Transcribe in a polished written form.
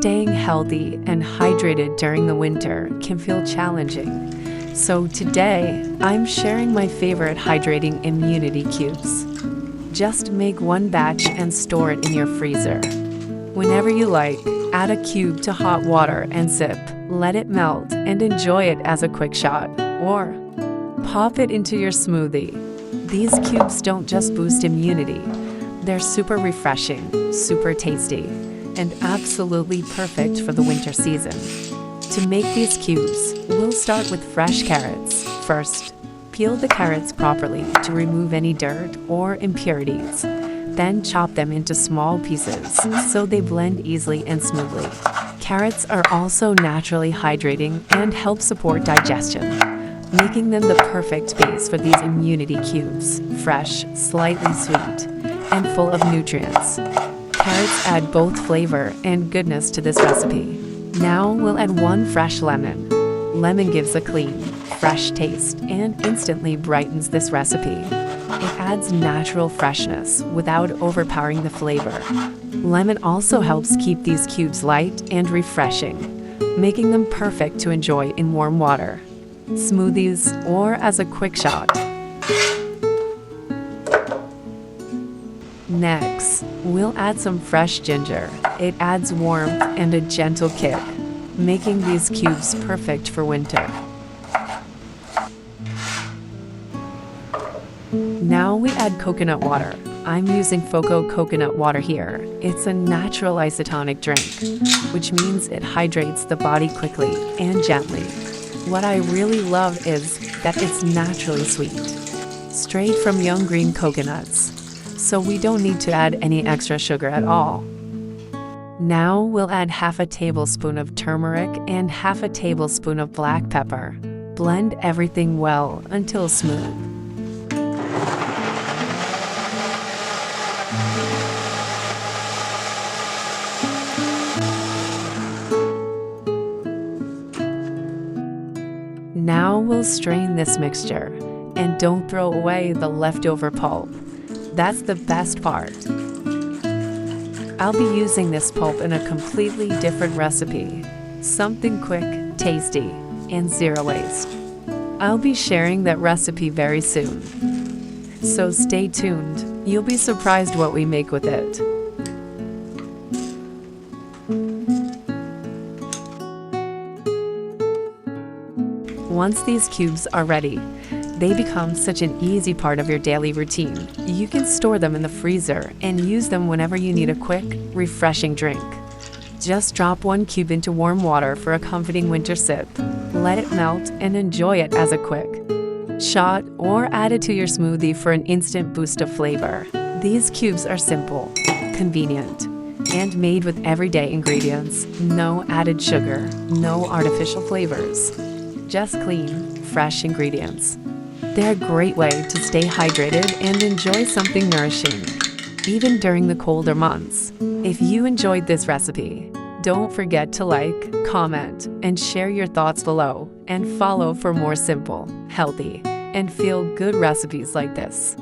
Staying healthy and hydrated during the winter can feel challenging. So today, I'm sharing my favorite hydrating immunity cubes. Just make one batch and store it in your freezer. Whenever you like, add a cube to hot water and sip. Let it melt and enjoy it as a quick shot. Or pop it into your smoothie. These cubes don't just boost immunity. They're super refreshing, super tasty, and absolutely perfect for the winter season. To make these cubes, we'll start with fresh carrots. First, peel the carrots properly to remove any dirt or impurities. Then chop them into small pieces so they blend easily and smoothly. Carrots are also naturally hydrating and help support digestion, making them the perfect base for these immunity cubes. Fresh, slightly sweet, and full of nutrients. Carrots add both flavor and goodness to this recipe. Now we'll add 1 fresh lemon. Lemon gives a clean, fresh taste and instantly brightens this recipe. It adds natural freshness without overpowering the flavor. Lemon also helps keep these cubes light and refreshing, making them perfect to enjoy in warm water, smoothies, or as a quick shot. Next, we'll add some fresh ginger. It adds warmth and a gentle kick, making these cubes perfect for winter. Now we add coconut water. I'm using Foco coconut water here. It's a natural isotonic drink, which means it hydrates the body quickly and gently. What I really love is that it's naturally sweet, straight from young green coconuts, so we don't need to add any extra sugar at all. Now we'll add half a tablespoon of turmeric and half a tablespoon of black pepper. Blend everything well until smooth. Now we'll strain this mixture, and don't throw away the leftover pulp. That's the best part. I'll be using this pulp in a completely different recipe. Something quick, tasty, and zero waste. I'll be sharing that recipe very soon. So stay tuned. You'll be surprised what we make with it. Once these cubes are ready, they become such an easy part of your daily routine. You can store them in the freezer and use them whenever you need a quick, refreshing drink. Just drop 1 cube into warm water for a comforting winter sip. Let it melt and enjoy it as a quick shot, or add it to your smoothie for an instant boost of flavor. These cubes are simple, convenient, and made with everyday ingredients. No added sugar, no artificial flavors. Just clean, fresh ingredients. They're a great way to stay hydrated and enjoy something nourishing, even during the colder months. If you enjoyed this recipe, don't forget to like, comment, and share your thoughts below, and follow for more simple, healthy, and feel-good recipes like this.